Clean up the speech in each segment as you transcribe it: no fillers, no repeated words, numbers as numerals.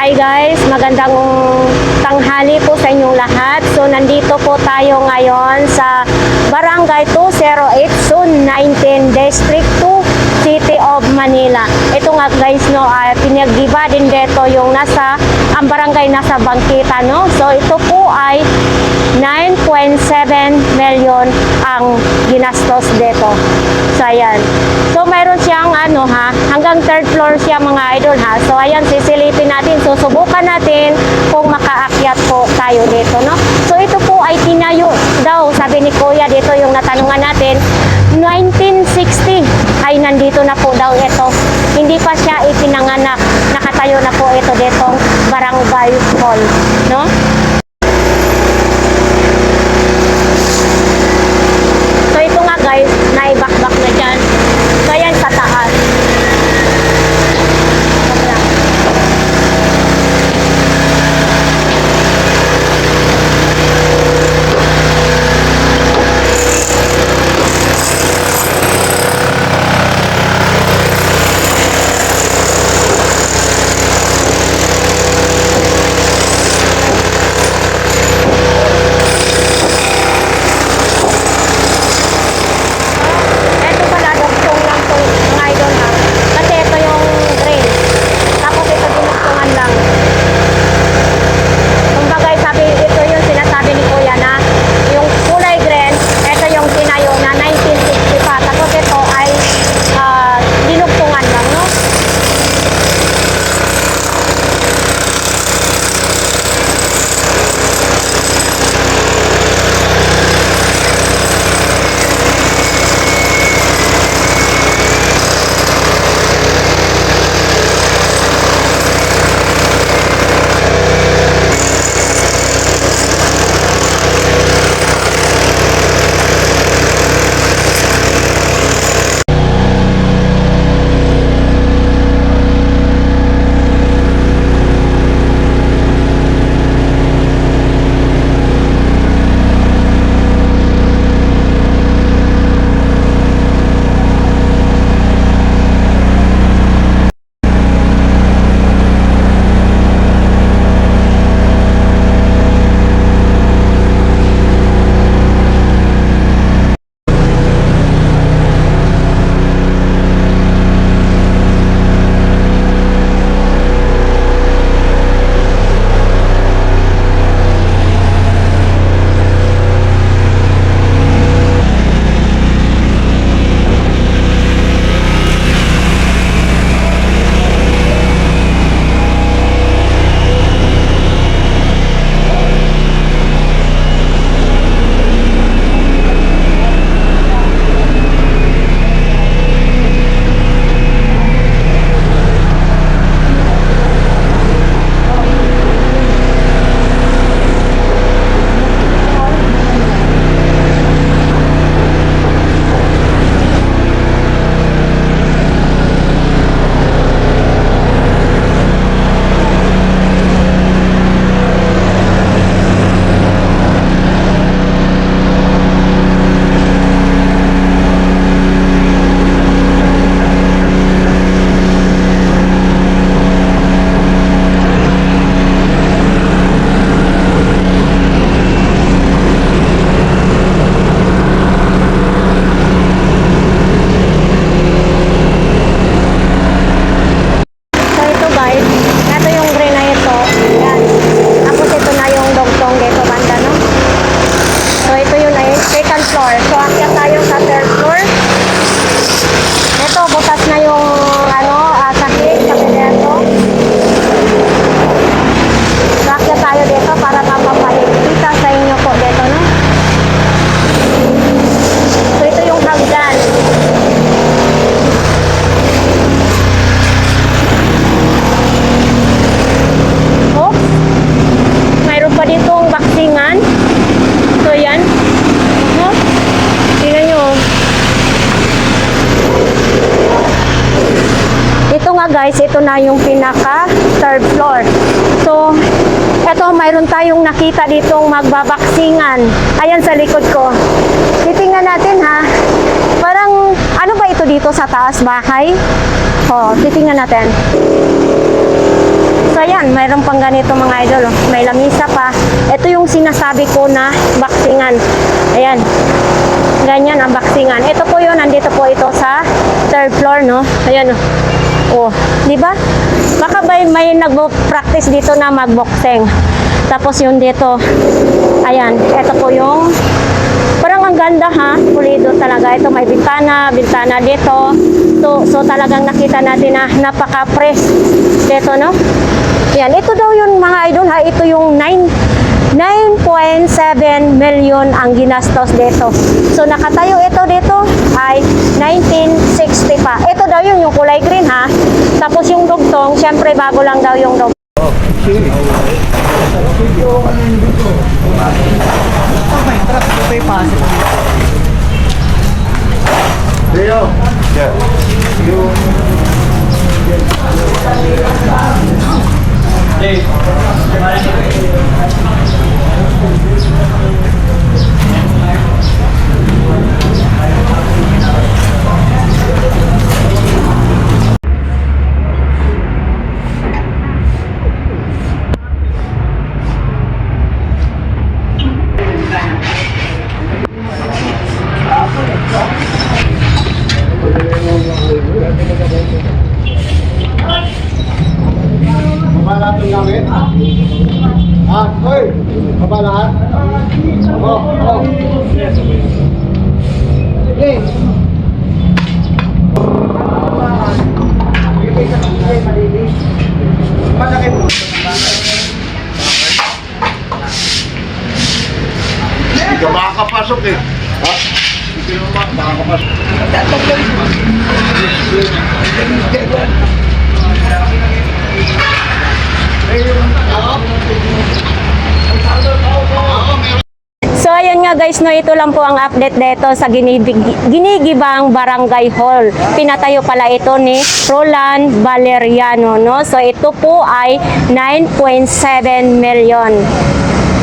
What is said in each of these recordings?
Hi guys, magandang tanghali po sa inyong lahat. So nandito po tayo ngayon sa Barangay 208, Zone 19, District 2, City of Manila. Ito nga guys, no, pinag-iba din dito yung ang barangay nasa Bangkita, no. So ito po ay 9.7 million ang ginastos dito. So ayan. So mayroon siyang hanggang third floor siya mga idol ha. So ayan, sisilipin natin. Susubukan natin kung makaakyat po tayo dito, no. So ito po ay tinayo daw, sabi ni Kuya dito yung natanungan natin, 1960 ay nandito na po daw ito. Hindi pa siya ipinanganak. Nakatayo na po ito ditong Barangay Hall, no. So ito nga guys, naibakbak na dyan. So ayan sa taas. Guys, ito na yung pinaka third floor. So, ito mayroon tayong nakita ditong magbabaksingan. Ayan sa likod ko. Titingnan natin ha. Parang, ano ba ito dito sa taas bahay? O, titingnan natin. So ayan, mayroon pang ganito mga idol. Oh. May lamisa pa. Ito yung sinasabi ko na baksingan. Ayan. Ganyan ang baksingan. Ito po yun, nandito po ito sa third floor, no? Ayan, oh. Oh, di ba? Baka may nagbo-practice dito na magboxing. Tapos yun dito. Ayan, ito po yung parang ang ganda ha, pulido talaga. Ito may bintana dito. So talagang nakita natin na napaka-fresh dito, no? Yan, ito daw yun mga idol ha. Ito yung 9.7 million ang ginastos dito. So nakatayo ito dito ay 1960 pa. Ito daw yun yung kulay green ha. Tapos yung dugtong, syempre bago lang daw yung dugtong. Leo. Yeah. Baba lahat ng gamit? Ah, hoy! Baba lahat? Oh. Okay. Malaki po. Hindi ka makakapasok eh. Ha? Hindi ka makakapasok. So ayan nga guys, no, ito lang po ang update dito sa Ginigibang Barangay Hall. Pinatayo pala ito ni Roland Valeriano, no? So ito po ay 9.7 million.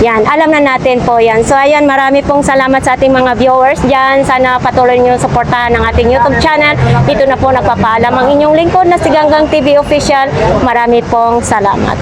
Yan, alam na natin po yan. So ayan, marami pong salamat sa ating mga viewers dyan. Sana patuloy nyo suportahan ang ating YouTube channel. Dito na po nagpapaalam ang inyong lingkod na si Ganggang TV Official. Marami pong salamat.